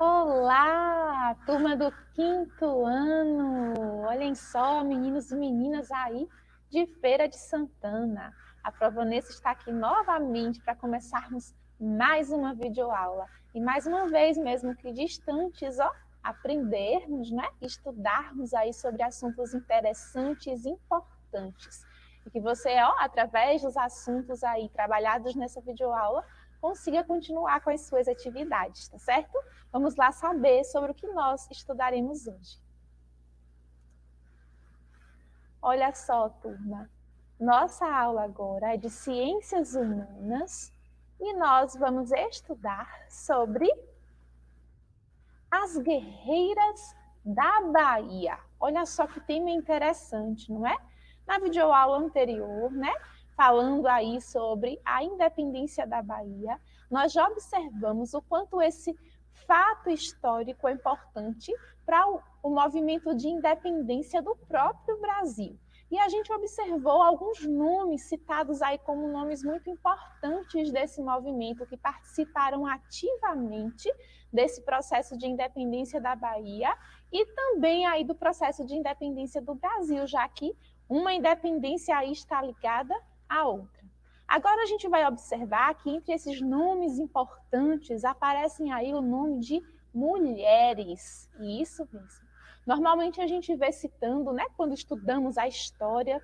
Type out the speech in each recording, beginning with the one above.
Olá, turma do quinto ano! Olhem só, meninos e meninas aí de Feira de Santana. A Provanessa está aqui novamente para começarmos mais uma videoaula. E mais uma vez, mesmo que distantes, aprendermos, né? Estudarmos aí sobre assuntos interessantes e importantes. E que você, através dos assuntos aí trabalhados nessa videoaula, consiga continuar com as suas atividades, tá certo? Vamos lá saber sobre o que nós estudaremos hoje. Olha só, turma, nossa aula agora é de Ciências Humanas e nós vamos estudar sobre as guerreiras da Bahia. Olha só que tema interessante, não é? Na videoaula anterior, né, falando aí sobre a independência da Bahia, nós já observamos o quanto esse fato histórico é importante para o movimento de independência do próprio Brasil. E a gente observou alguns nomes citados aí como nomes muito importantes desse movimento, que participaram ativamente desse processo de independência da Bahia e também aí do processo de independência do Brasil, já que uma independência aí está ligada à outra. Agora a gente vai observar que entre esses nomes importantes aparecem aí o nome de mulheres. Isso mesmo. Normalmente a gente vê citando, né, quando estudamos a história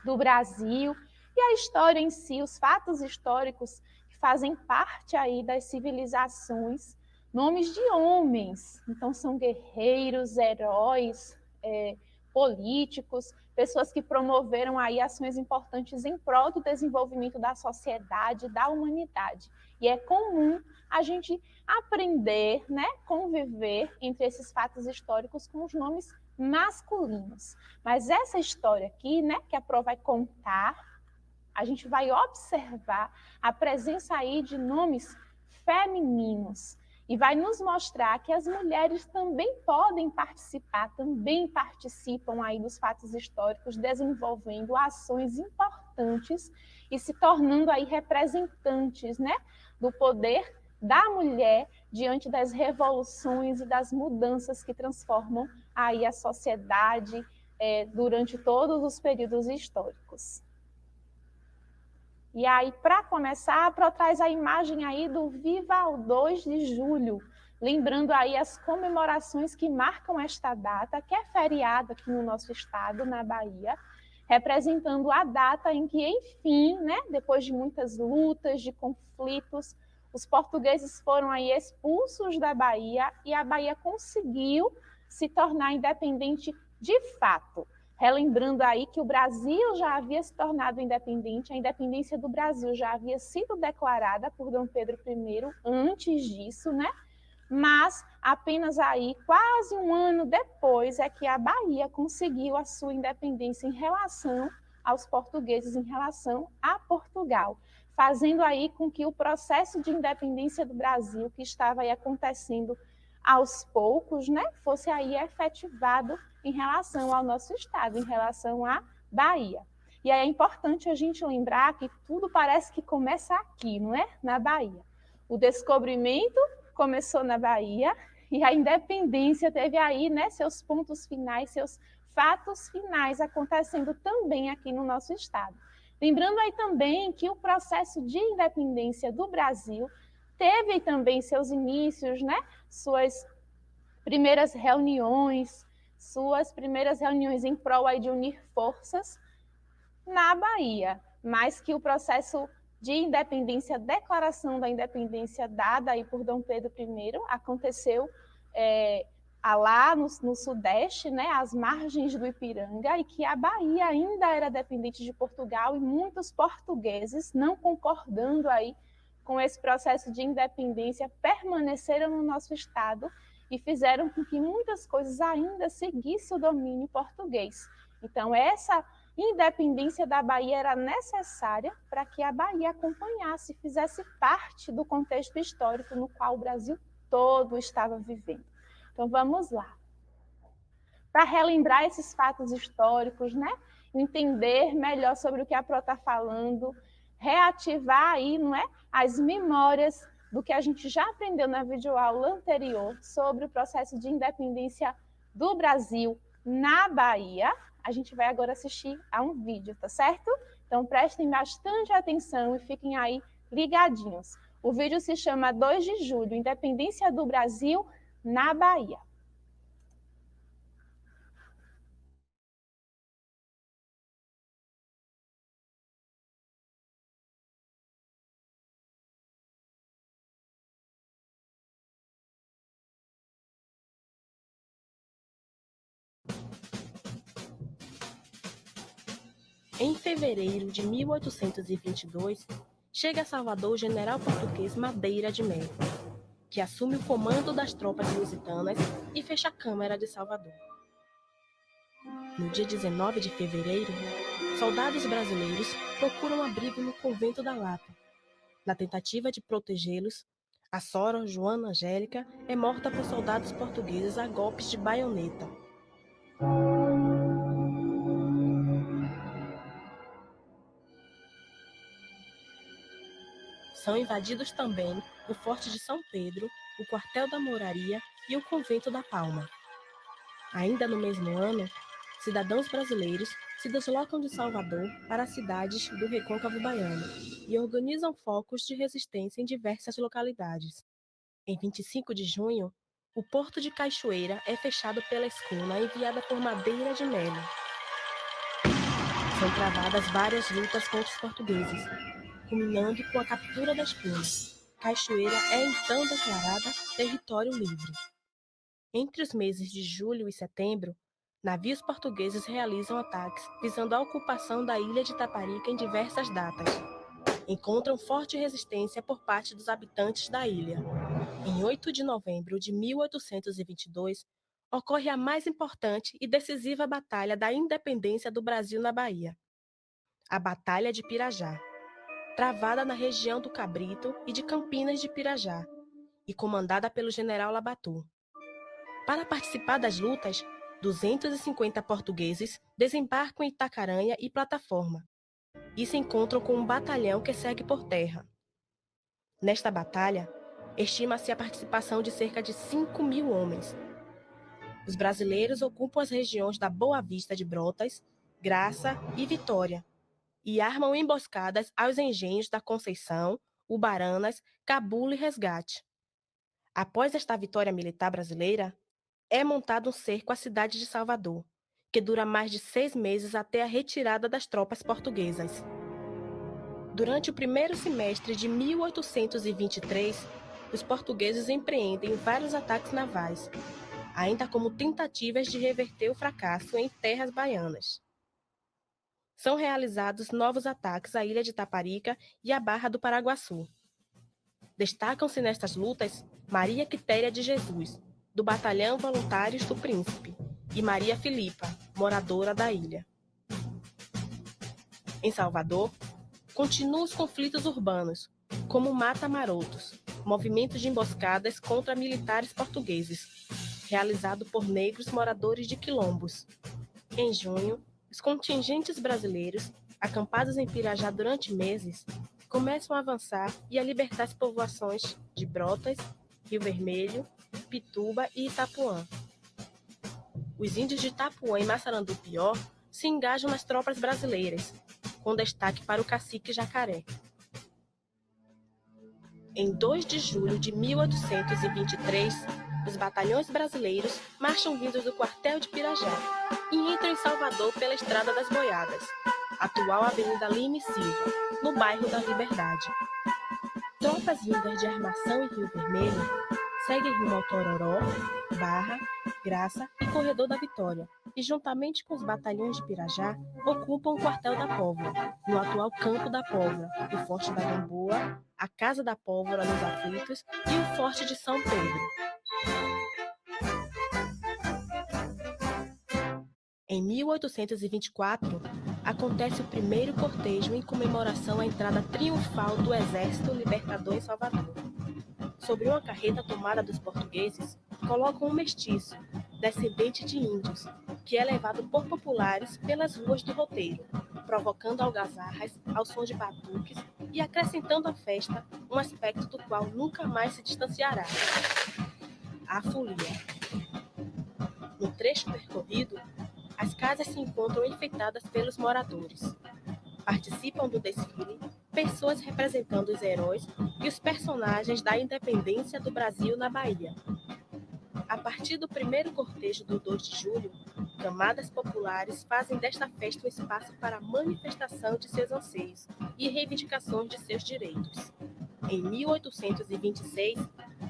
do Brasil e a história em si, os fatos históricos que fazem parte aí das civilizações, nomes de homens. Então são guerreiros, heróis, políticos, pessoas que promoveram aí ações importantes em prol do desenvolvimento da sociedade, da humanidade. E é comum a gente aprender, né, conviver entre esses fatos históricos com os nomes masculinos. Mas essa história aqui, né, que a Pro vai contar, a gente vai observar a presença aí de nomes femininos e vai nos mostrar que as mulheres também podem participar, também participam aí dos fatos históricos, desenvolvendo ações importantes e se tornando aí representantes, né, do poder da mulher diante das revoluções e das mudanças que transformam aí a sociedade durante todos os períodos históricos. E aí, para começar, a Pro traz a imagem aí do Viva o 2 de julho, lembrando aí as comemorações que marcam esta data, que é feriado aqui no nosso estado, na Bahia, representando a data em que, enfim, né, depois de muitas lutas, de conflitos, os portugueses foram aí expulsos da Bahia e a Bahia conseguiu se tornar independente de fato. Relembrando aí que o Brasil já havia se tornado independente, a independência do Brasil já havia sido declarada por Dom Pedro I antes disso, né? Mas apenas aí, quase um ano depois, é que a Bahia conseguiu a sua independência em relação aos portugueses, em relação a Portugal, fazendo aí com que o processo de independência do Brasil, que estava aí acontecendo aos poucos, né, fosse aí efetivado em relação ao nosso estado, em relação à Bahia. E aí é importante a gente lembrar que tudo parece que começa aqui, não é? Na Bahia. O descobrimento começou na Bahia e a independência teve aí, né, seus pontos finais, seus fatos finais acontecendo também aqui no nosso estado. Lembrando aí também que o processo de independência do Brasil teve também seus inícios, né, suas primeiras reuniões em prol aí de unir forças na Bahia, mas que o processo de independência, declaração da independência dada aí por Dom Pedro I, aconteceu lá no Sudeste, né, às margens do Ipiranga, e que a Bahia ainda era dependente de Portugal, e muitos portugueses, não concordando aí com esse processo de independência, permaneceram no nosso estado e fizeram com que muitas coisas ainda seguissem o domínio português. Então, essa independência da Bahia era necessária para que a Bahia acompanhasse, fizesse parte do contexto histórico no qual o Brasil todo estava vivendo. Então, vamos lá. Para relembrar esses fatos históricos, né? Entender melhor sobre o que a Pro está falando, reativar aí, não é? As memórias do que a gente já aprendeu na videoaula anterior sobre o processo de independência do Brasil na Bahia, a gente vai agora assistir a um vídeo, tá certo? Então prestem bastante atenção e fiquem aí ligadinhos. O vídeo se chama 2 de julho, Independência do Brasil na Bahia. Em fevereiro de 1822, chega a Salvador o general português Madeira de Mello, que assume o comando das tropas lusitanas e fecha a Câmara de Salvador. No dia 19 de fevereiro, soldados brasileiros procuram abrigo no Convento da Lapa. Na tentativa de protegê-los, a sora Joana Angélica é morta por soldados portugueses a golpes de baioneta. São invadidos também o Forte de São Pedro, o Quartel da Moraria e o Convento da Palma. Ainda no mesmo ano, cidadãos brasileiros se deslocam de Salvador para as cidades do Recôncavo Baiano e organizam focos de resistência em diversas localidades. Em 25 de junho, o Porto de Cachoeira é fechado pela escuna enviada por Madeira de Mello. São travadas várias lutas contra os portugueses, culminando com a captura da escuna. Cachoeira é então declarada território livre. Entre os meses de julho e setembro, navios portugueses realizam ataques visando a ocupação da ilha de Taparica em diversas datas. Encontram forte resistência por parte dos habitantes da ilha. Em 8 de novembro de 1822, ocorre a mais importante e decisiva batalha da independência do Brasil na Bahia, a Batalha de Pirajá, travada na região do Cabrito e de Campinas de Pirajá, e comandada pelo general Labatut. Para participar das lutas, 250 portugueses desembarcam em Itacaranha e Plataforma, e se encontram com um batalhão que segue por terra. Nesta batalha, estima-se a participação de cerca de 5.000 homens. Os brasileiros ocupam as regiões da Boa Vista de Brotas, Graça e Vitória, e armam emboscadas aos engenhos da Conceição, Ubaranas, Cabula e Resgate. Após esta vitória militar brasileira, é montado um cerco à cidade de Salvador, que dura mais de 6 meses até a retirada das tropas portuguesas. Durante o primeiro semestre de 1823, os portugueses empreendem vários ataques navais, ainda como tentativas de reverter o fracasso em terras baianas. São realizados novos ataques à ilha de Taparica e à Barra do Paraguaçu. Destacam-se nestas lutas Maria Quitéria de Jesus, do Batalhão Voluntários do Príncipe, e Maria Filipa, moradora da ilha. Em Salvador, continuam os conflitos urbanos, como Mata-Marotos, movimento de emboscadas contra militares portugueses, realizado por negros moradores de quilombos. Em junho, os contingentes brasileiros, acampados em Pirajá durante meses, começam a avançar e a libertar as povoações de Brotas, Rio Vermelho, Pituba e Itapuã. Os índios de Itapuã e Massarandupió se engajam nas tropas brasileiras, com destaque para o cacique Jacaré. Em 2 de julho de 1823, os batalhões brasileiros marcham vindos do quartel de Pirajá e entram em Salvador pela Estrada das Boiadas, atual Avenida Lima e Silva, no bairro da Liberdade. Tropas vindas de Armação e Rio Vermelho seguem rumo ao Tororó, Barra, Graça e Corredor da Vitória, e juntamente com os batalhões de Pirajá, ocupam o quartel da Pólvora, no atual Campo da Pólvora, o Forte da Gamboa, a Casa da Pólvora nos Aflitos e o Forte de São Pedro. Em 1824, acontece o primeiro cortejo em comemoração à entrada triunfal do Exército Libertador em Salvador. Sobre uma carreta tomada dos portugueses, colocam um mestiço, descendente de índios, que é levado por populares pelas ruas do roteiro, provocando algazarras ao som de batuques e acrescentando à festa um aspecto do qual nunca mais se distanciará: a folia. No trecho percorrido, as casas se encontram enfeitadas pelos moradores. Participam do desfile pessoas representando os heróis e os personagens da independência do Brasil na Bahia. A partir do primeiro cortejo do 2 de julho, camadas populares fazem desta festa um espaço para a manifestação de seus anseios e reivindicações de seus direitos. Em 1826,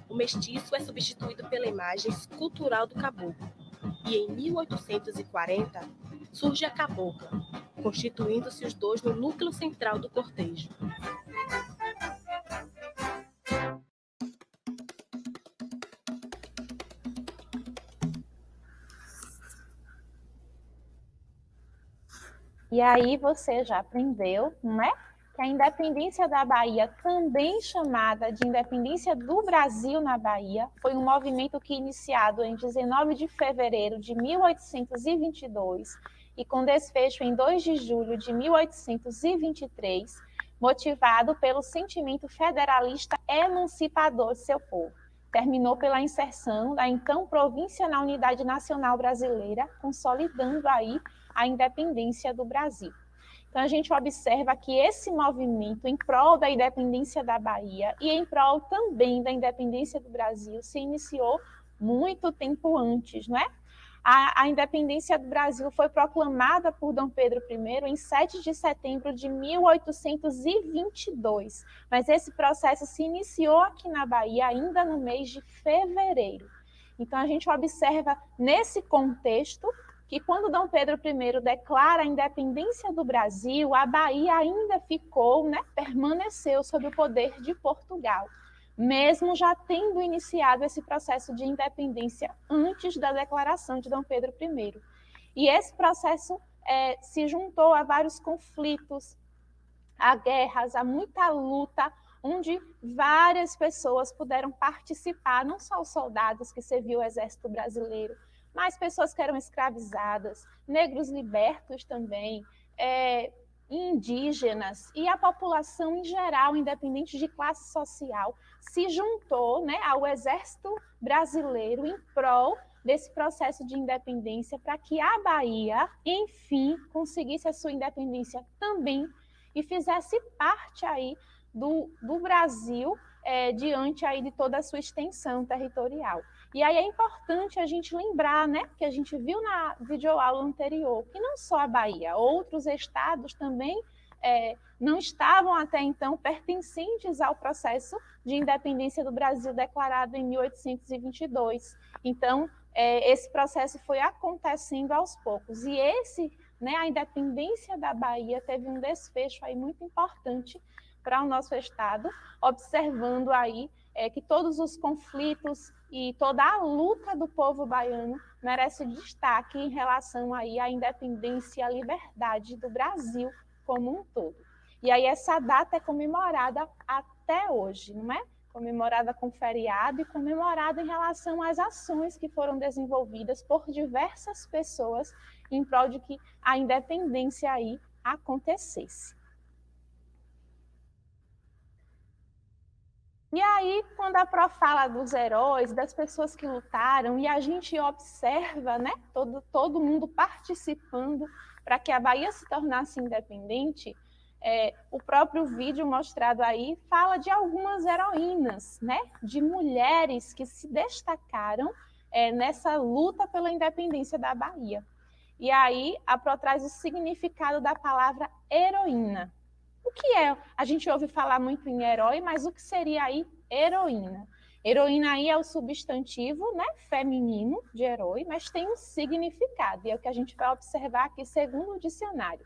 o mestiço é substituído pela imagem escultural do caboclo, e em 1840 surge a cabocla, constituindo-se os dois no núcleo central do cortejo. E aí você já aprendeu, não é? Que a independência da Bahia, também chamada de independência do Brasil na Bahia, foi um movimento que iniciado em 19 de fevereiro de 1822 e com desfecho em 2 de julho de 1823, motivado pelo sentimento federalista emancipador de seu povo. Terminou pela inserção da então província na unidade nacional brasileira, consolidando aí a independência do Brasil. Então, a gente observa que esse movimento em prol da independência da Bahia e em prol também da independência do Brasil se iniciou muito tempo antes, não é? A independência do Brasil foi proclamada por Dom Pedro I em 7 de setembro de 1822, mas esse processo se iniciou aqui na Bahia ainda no mês de fevereiro. Então, a gente observa nesse contexto que quando Dom Pedro I declara a independência do Brasil, a Bahia ainda ficou, né, permaneceu sob o poder de Portugal, mesmo já tendo iniciado esse processo de independência antes da declaração de Dom Pedro I. E esse processo se juntou a vários conflitos, a guerras, a muita luta, onde várias pessoas puderam participar, não só os soldados que serviam o exército brasileiro, mas pessoas que eram escravizadas, negros libertos também, indígenas e a população em geral, independente de classe social, se juntou, né, ao exército brasileiro em prol desse processo de independência para que a Bahia, enfim, conseguisse a sua independência também e fizesse parte aí do Brasil diante aí de toda a sua extensão territorial. E aí é importante a gente lembrar, né, que a gente viu na videoaula anterior, que não só a Bahia, outros estados também não estavam até então pertencentes ao processo de independência do Brasil declarado em 1822. Então, esse processo foi acontecendo aos poucos. E a independência da Bahia teve um desfecho aí muito importante para o nosso estado, observando aí que todos os conflitos e toda a luta do povo baiano merece destaque em relação aí à independência e à liberdade do Brasil como um todo. E aí essa data é comemorada até hoje, não é? Comemorada com feriado e comemorada em relação às ações que foram desenvolvidas por diversas pessoas em prol de que a independência aí acontecesse. E aí, quando a Pro fala dos heróis, das pessoas que lutaram, e a gente observa, né, todo mundo participando para que a Bahia se tornasse independente, o próprio vídeo mostrado aí fala de algumas heroínas, né, de mulheres que se destacaram nessa luta pela independência da Bahia. E aí, a Pro traz o significado da palavra heroína. O que é? A gente ouve falar muito em herói, mas o que seria aí heroína? Heroína aí é o substantivo, né, feminino de herói, mas tem um significado, e é o que a gente vai observar aqui segundo o dicionário.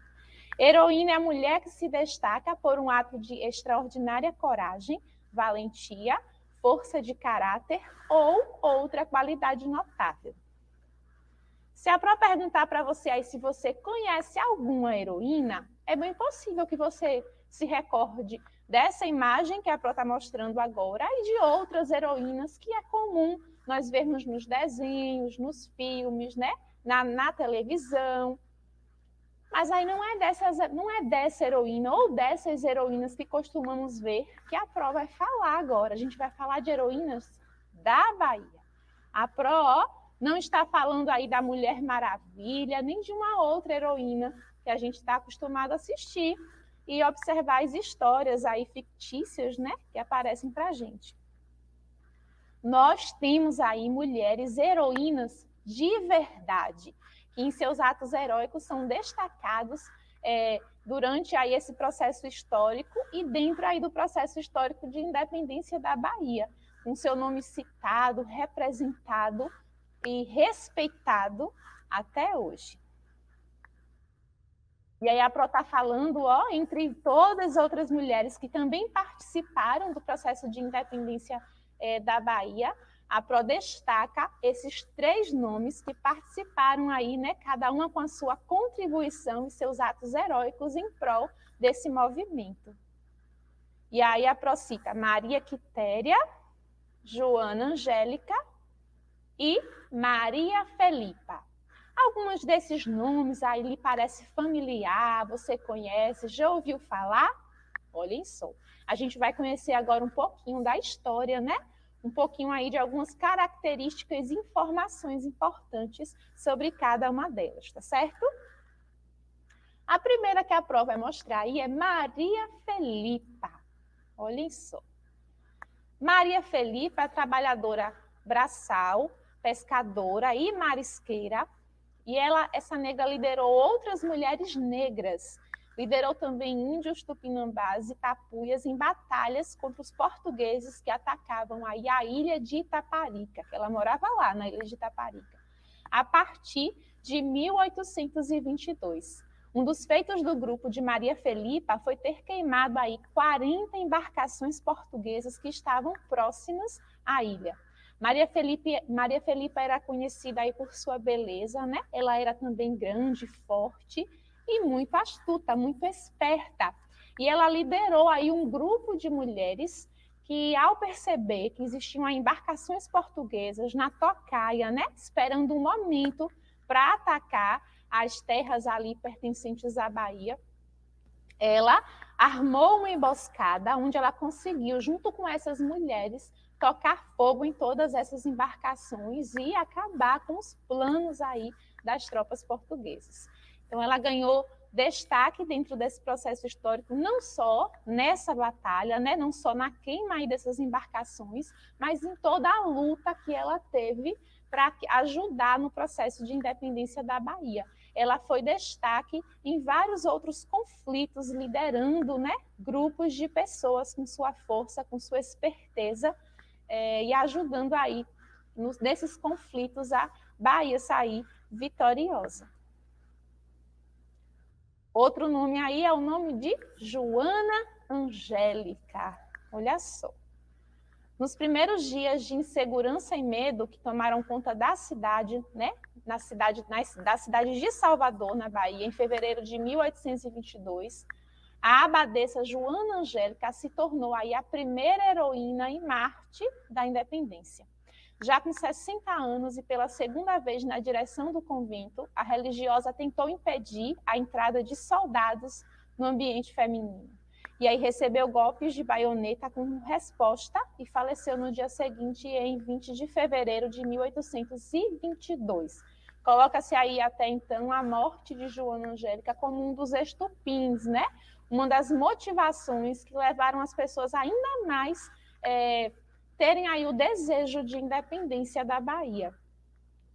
Heroína é a mulher que se destaca por um ato de extraordinária coragem, valentia, força de caráter ou outra qualidade notável. Se a Pro perguntar para você aí se você conhece alguma heroína, é bem possível que você se recorde dessa imagem que a Pro está mostrando agora e de outras heroínas que é comum nós vermos nos desenhos, nos filmes, né? na televisão. Mas aí não é dessa heroína ou dessas heroínas que costumamos ver que a Pro vai falar agora. A gente vai falar de heroínas da Bahia. A Pro não está falando aí da Mulher Maravilha, nem de uma outra heroína que a gente está acostumado a assistir e observar as histórias aí fictícias, né, que aparecem para a gente. Nós temos aí mulheres heroínas de verdade, que em seus atos heróicos são destacados durante aí esse processo histórico e dentro aí do processo histórico de independência da Bahia, com seu nome citado, representado e respeitado até hoje. E aí a Pro está falando, entre todas as outras mulheres que também participaram do processo de independência da Bahia, a Pro destaca esses 3 nomes que participaram aí, né, cada uma com a sua contribuição e seus atos heróicos em prol desse movimento. E aí a Pro cita Maria Quitéria, Joana Angélica e Maria Felipa. Alguns desses nomes aí lhe parece familiar, você conhece, já ouviu falar? Olhem só. A gente vai conhecer agora um pouquinho da história, né? Um pouquinho aí de algumas características e informações importantes sobre cada uma delas, tá certo? A primeira que a Pro vai mostrar aí é Maria Felipa. Olhem só. Maria Felipa é trabalhadora braçal, pescadora e marisqueira, e essa negra liderou outras mulheres negras. Liderou também índios tupinambás e tapuias em batalhas contra os portugueses que atacavam aí a ilha de Itaparica, que ela morava lá na ilha de Itaparica, a partir de 1822. Um dos feitos do grupo de Maria Felipa foi ter queimado aí 40 embarcações portuguesas que estavam próximas à ilha. Maria Felipa era conhecida aí por sua beleza, né? Ela era também grande, forte e muito astuta, muito esperta. E ela liderou aí um grupo de mulheres que, ao perceber que existiam embarcações portuguesas na tocaia, né? Esperando um momento para atacar as terras ali pertencentes à Bahia, ela armou uma emboscada onde ela conseguiu, junto com essas mulheres, tocar fogo em todas essas embarcações e acabar com os planos aí das tropas portuguesas. Então, ela ganhou destaque dentro desse processo histórico, não só nessa batalha, né, não só na queima aí dessas embarcações, mas em toda a luta que ela teve para ajudar no processo de independência da Bahia. Ela foi destaque em vários outros conflitos, liderando, né, grupos de pessoas com sua força, com sua esperteza, e ajudando aí, nesses conflitos, a Bahia sair vitoriosa. Outro nome aí é o nome de Joana Angélica. Olha só. Nos primeiros dias de insegurança e medo que tomaram conta da cidade, né, da cidade de Salvador, na Bahia, em fevereiro de 1822, a abadesa Joana Angélica se tornou aí a primeira heroína e mártir da independência. Já com 60 anos e pela segunda vez na direção do convento, a religiosa tentou impedir a entrada de soldados no ambiente feminino. E aí recebeu golpes de baioneta como resposta e faleceu no dia seguinte, em 20 de fevereiro de 1822. Coloca-se aí até então a morte de Joana Angélica como um dos estupins, né? Uma das motivações que levaram as pessoas ainda mais terem aí o desejo de independência da Bahia.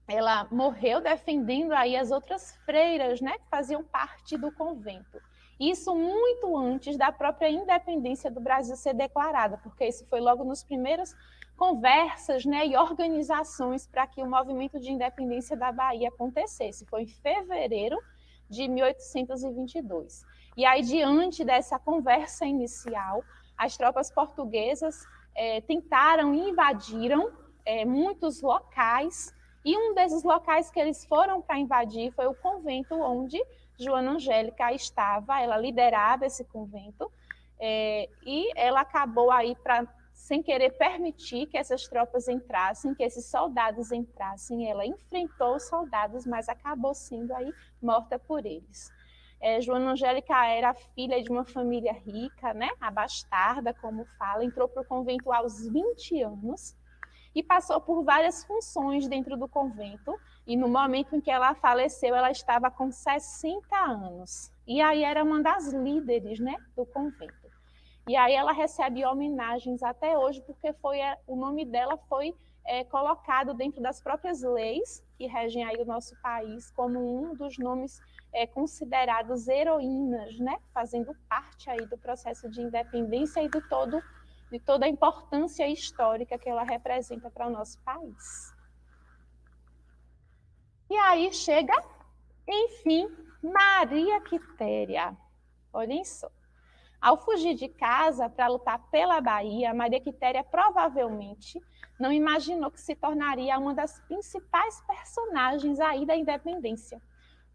Ela morreu defendendo aí as outras freiras, né, que faziam parte do convento. Isso muito antes da própria independência do Brasil ser declarada, porque isso foi logo nos primeiros conversas, né, e organizações para que o movimento de independência da Bahia acontecesse. Foi em fevereiro de 1822. E aí, diante dessa conversa inicial, as tropas portuguesas tentaram e invadiram muitos locais, e um desses locais que eles foram para invadir foi o convento onde Joana Angélica estava. Ela liderava esse convento, e ela acabou aí, sem querer permitir que essas tropas entrassem, que esses soldados entrassem. Ela enfrentou os soldados, mas acabou sendo aí morta por eles. Joana Angélica era filha de uma família rica, né? Abastarda, como fala, entrou para o convento aos 20 anos e passou por várias funções dentro do convento. E no momento em que ela faleceu, ela estava com 60 anos. E aí era uma das líderes, né, do convento. E aí ela recebe homenagens até hoje, porque o nome dela foi colocado dentro das próprias leis que regem aí o nosso país como um dos nomes considerados heroínas, né? Fazendo parte aí do processo de independência e de toda a importância histórica que ela representa para o nosso país. E aí chega, enfim, Maria Quitéria. Olhem só. Ao fugir de casa para lutar pela Bahia, Maria Quitéria provavelmente não imaginou que se tornaria uma das principais personagens aí da independência.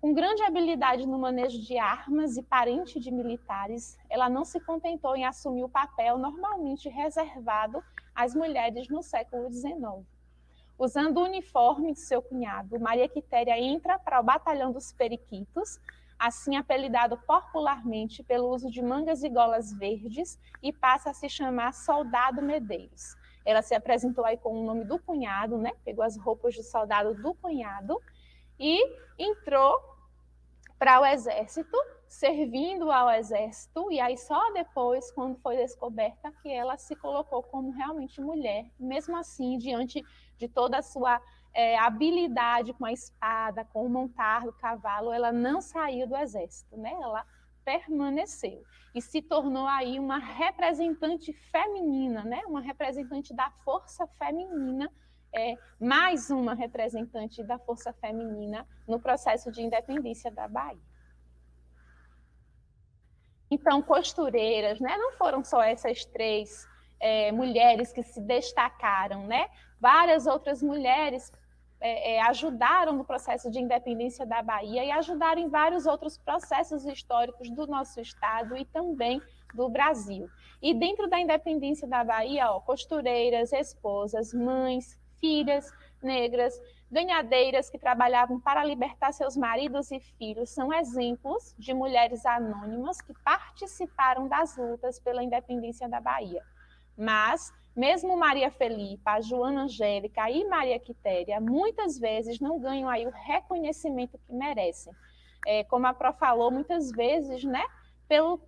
Com grande habilidade no manejo de armas e parente de militares, ela não se contentou em assumir o papel normalmente reservado às mulheres no século XIX. Usando o uniforme de seu cunhado, Maria Quitéria entra para o Batalhão dos Periquitos, assim apelidado popularmente pelo uso de mangas e golas verdes, e passa a se chamar Soldado Medeiros. Ela se apresentou aí com o nome do cunhado, né? Pegou as roupas de soldado do cunhado e entrou para o exército, servindo ao exército, e aí só depois, quando foi descoberta, que ela se colocou como realmente mulher. Mesmo assim, diante de toda a sua habilidade com a espada, com o montar do cavalo, ela não saiu do exército, né? Ela permaneceu e se tornou aí uma representante feminina, né? Uma representante da força feminina, mais uma representante da força feminina no processo de independência da Bahia. Então, costureiras, né? Não foram só essas três mulheres que se destacaram, né? Várias outras mulheres ajudaram no processo de independência da Bahia e ajudaram em vários outros processos históricos do nosso estado e também do Brasil. E dentro da independência da Bahia, costureiras, esposas, mães, filhas negras, ganhadeiras que trabalhavam para libertar seus maridos e filhos são exemplos de mulheres anônimas que participaram das lutas pela independência da Bahia. Mas, mesmo Maria Felipa, Joana Angélica e Maria Quitéria, muitas vezes não ganham aí o reconhecimento que merecem. Como a Pró falou, muitas vezes, né,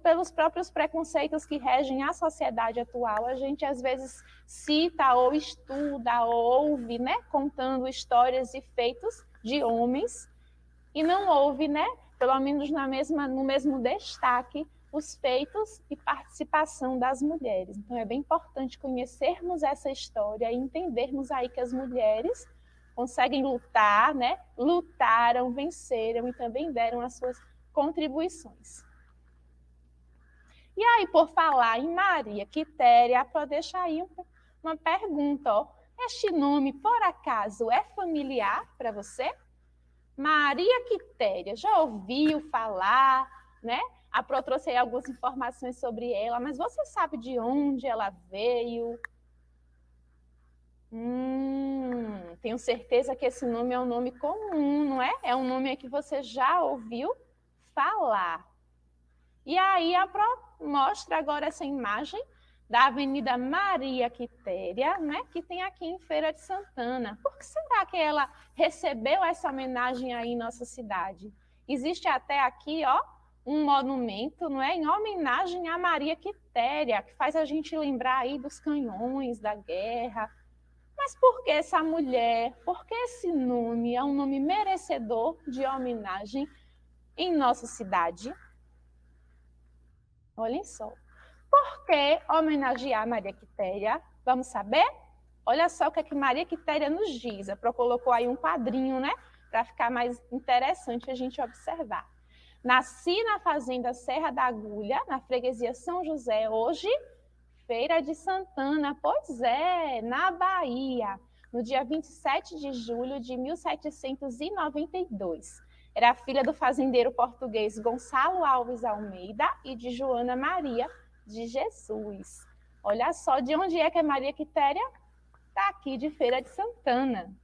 pelos próprios preconceitos que regem a sociedade atual, a gente às vezes cita ou estuda ou ouve, né, contando histórias e feitos de homens e não ouve, né, pelo menos no mesmo destaque, os feitos e participação das mulheres. Então é bem importante conhecermos essa história e entendermos aí que as mulheres conseguem lutar, né, lutaram, venceram e também deram as suas contribuições. E aí, por falar em Maria Quitéria, para deixar aí uma pergunta, este nome, por acaso, é familiar para você? Maria Quitéria, já ouviu falar, né? A Pró trouxe aí algumas informações sobre ela, mas você sabe de onde ela veio? Tenho certeza que esse nome é um nome comum, não é? É um nome que você já ouviu falar. E aí a Pró mostra agora essa imagem da Avenida Maria Quitéria, né, que tem aqui em Feira de Santana. Por que será que ela recebeu essa homenagem aí em nossa cidade? Existe até aqui, um monumento, não é, em homenagem a Maria Quitéria, que faz a gente lembrar aí dos canhões da guerra. Mas por que essa mulher, por que esse nome é um nome merecedor de homenagem em nossa cidade? Olhem só. Por que homenagear Maria Quitéria? Vamos saber? Olha só o que Maria Quitéria nos diz. A Pró colocou aí um quadrinho, né? Para ficar mais interessante a gente observar. Nasci na fazenda Serra da Agulha, na freguesia São José, hoje Feira de Santana, pois é, na Bahia, no dia 27 de julho de 1792. Era filha do fazendeiro português Gonçalo Alves Almeida e de Joana Maria de Jesus. Olha só, de onde é que é Maria Quitéria? Está aqui de Feira de Santana.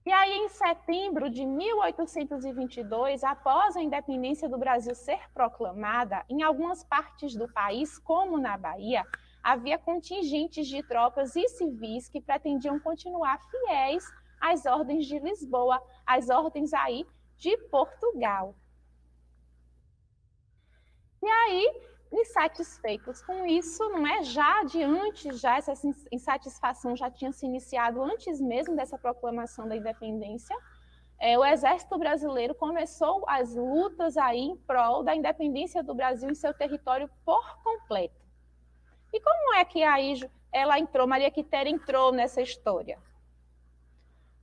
E aí, em setembro de 1822, após a independência do Brasil ser proclamada, em algumas partes do país, como na Bahia, havia contingentes de tropas e civis que pretendiam continuar fiéis às ordens de Lisboa, às ordens aí de Portugal. E aí, insatisfeitos com isso, não é? Já adiante, já essa insatisfação já tinha se iniciado antes mesmo dessa proclamação da independência. O exército brasileiro começou as lutas aí em prol da independência do Brasil em seu território por completo. E como é que aí ela entrou, Maria Quitéria entrou nessa história?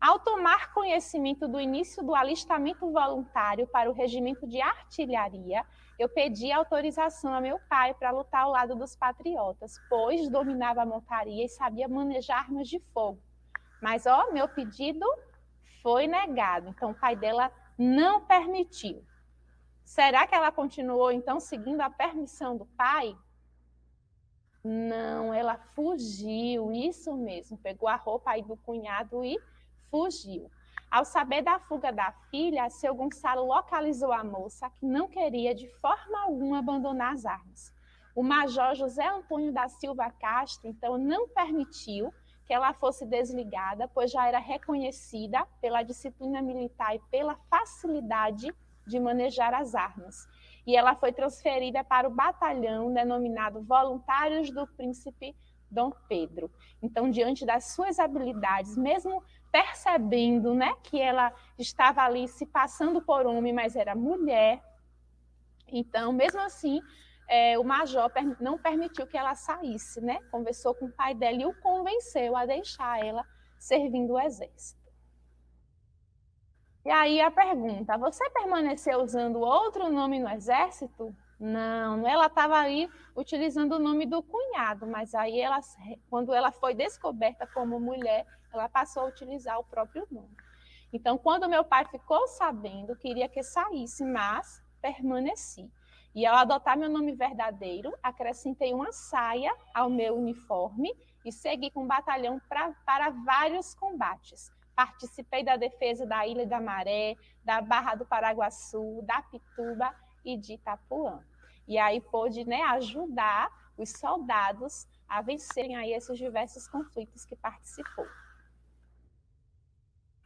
Ao tomar conhecimento do início do alistamento voluntário para o regimento de artilharia, eu pedi autorização a meu pai para lutar ao lado dos patriotas, pois dominava a montaria e sabia manejar armas de fogo. Mas, meu pedido foi negado. Então, o pai dela não permitiu. Será que ela continuou, então, seguindo a permissão do pai? Não, ela fugiu, isso mesmo. Pegou a roupa aí do cunhado e fugiu. Ao saber da fuga da filha, seu Gonçalo localizou a moça, que não queria de forma alguma abandonar as armas. O major José Antônio da Silva Castro, então, não permitiu que ela fosse desligada, pois já era reconhecida pela disciplina militar e pela facilidade de manejar as armas. E ela foi transferida para o batalhão denominado Voluntários do Príncipe Dom Pedro. Então, diante das suas habilidades, mesmo percebendo, né, que ela estava ali se passando por homem, mas era mulher, então, mesmo assim, o major não permitiu que ela saísse, né? Conversou com o pai dela e o convenceu a deixar ela servindo o exército. E aí a pergunta, você permaneceu usando outro nome no exército? Não, ela estava aí utilizando o nome do cunhado, mas aí quando ela foi descoberta como mulher, ela passou a utilizar o próprio nome. Então, quando meu pai ficou sabendo, queria que saísse, mas permaneci. E ao adotar meu nome verdadeiro, acrescentei uma saia ao meu uniforme e segui com o batalhão para vários combates. Participei da defesa da Ilha da Maré, da Barra do Paraguaçu, da Pituba e de Itapuã. E aí pôde, né, ajudar os soldados a vencerem aí esses diversos conflitos que participou.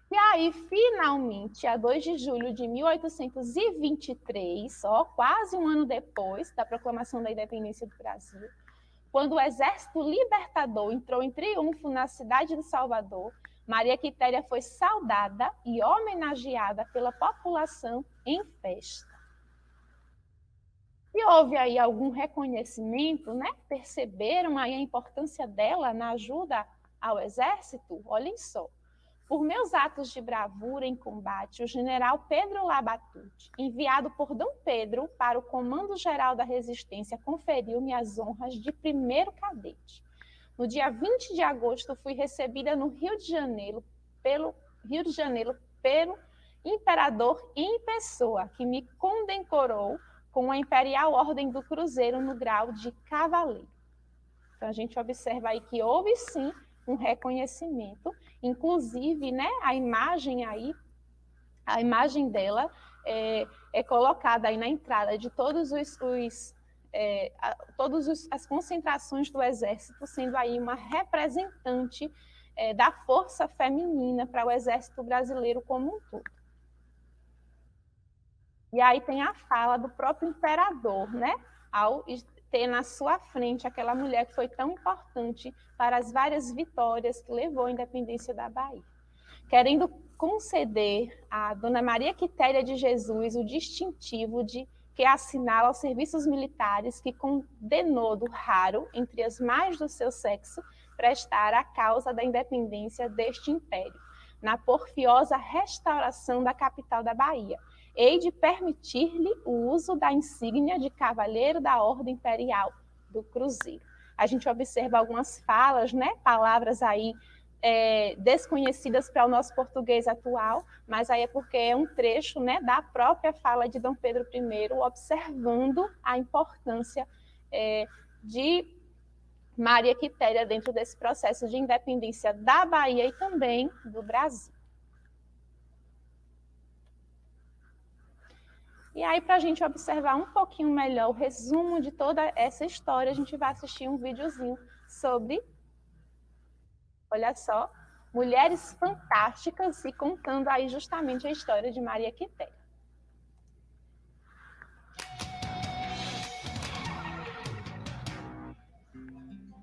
E aí, finalmente, a 2 de julho de 1823, quase um ano depois da proclamação da independência do Brasil, quando o Exército Libertador entrou em triunfo na cidade de Salvador, Maria Quitéria foi saudada e homenageada pela população em festa. E houve aí algum reconhecimento, né? Perceberam aí a importância dela na ajuda ao Exército? Olhem só. Por meus atos de bravura em combate, o general Pedro Labatute, enviado por Dom Pedro para o Comando-Geral da Resistência, conferiu-me as honras de primeiro cadete. No dia 20 de agosto, fui recebida no Rio de Janeiro pelo imperador em pessoa, que me condecorou com a Imperial Ordem do Cruzeiro no grau de cavaleiro. Então, a gente observa aí que houve, sim, um reconhecimento, inclusive, né, a imagem dela é colocada aí na entrada de todas as concentrações do Exército, sendo aí uma representante da força feminina para o Exército brasileiro como um todo. E aí tem a fala do próprio imperador, né, ao ter na sua frente aquela mulher que foi tão importante para as várias vitórias que levou à independência da Bahia. Querendo conceder a Dona Maria Quitéria de Jesus o distintivo que assinala aos serviços militares que condenou do raro, entre as mais do seu sexo, prestar a causa da independência deste império, na porfiosa restauração da capital da Bahia, hei de permitir-lhe o uso da insígnia de Cavaleiro da Ordem Imperial do Cruzeiro. A gente observa algumas falas, né, palavras aí desconhecidas para o nosso português atual, mas aí é porque é um trecho, né, da própria fala de Dom Pedro I, observando a importância de Maria Quitéria dentro desse processo de independência da Bahia e também do Brasil. E aí, para a gente observar um pouquinho melhor o resumo de toda essa história, a gente vai assistir um videozinho sobre, olha só, mulheres fantásticas e contando aí justamente a história de Maria Quitéria.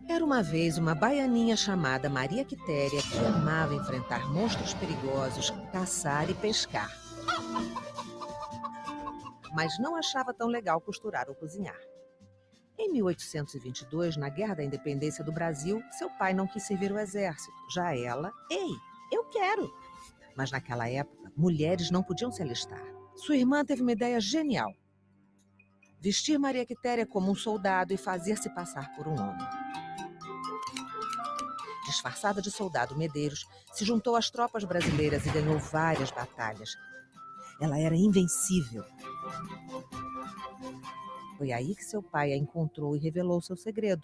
Era uma vez uma baianinha chamada Maria Quitéria que amava enfrentar monstros perigosos, caçar e pescar. Mas não achava tão legal costurar ou cozinhar. Em 1822, na Guerra da Independência do Brasil, seu pai não quis servir o exército. Já ela, ei, eu quero! Mas naquela época, mulheres não podiam se alistar. Sua irmã teve uma ideia genial. Vestir Maria Quitéria como um soldado e fazer-se passar por um homem. Disfarçada de soldado Medeiros, se juntou às tropas brasileiras e ganhou várias batalhas. Ela era invencível. Foi aí que seu pai a encontrou e revelou seu segredo.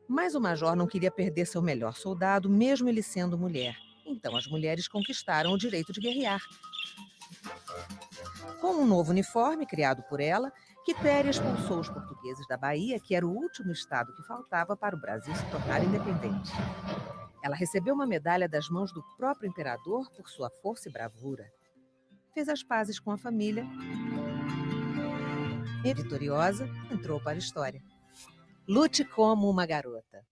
Mas o major não queria perder seu melhor soldado, mesmo ele sendo mulher. Então as mulheres conquistaram o direito de guerrear. Com um novo uniforme criado por ela, Quitéria expulsou os portugueses da Bahia, que era o último estado que faltava para o Brasil se tornar independente. Ela recebeu uma medalha das mãos do próprio imperador por sua força e bravura. Fez as pazes com a família e, vitoriosa, entrou para a história. Lute como uma garota.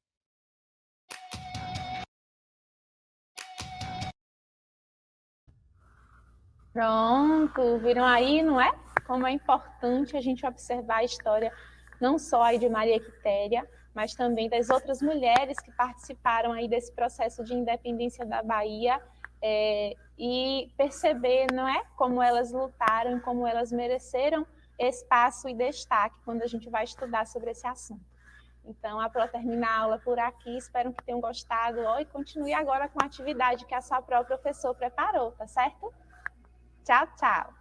Pronto, viram aí, não é? Como é importante a gente observar a história não só aí de Maria Quitéria, mas também das outras mulheres que participaram aí desse processo de independência da Bahia, e perceber, não é, como elas lutaram, como elas mereceram espaço e destaque quando a gente vai estudar sobre esse assunto. Então, a Pro termina a aula por aqui, espero que tenham gostado, e continue agora com a atividade que a sua própria professora preparou, tá certo? Tchau, tchau!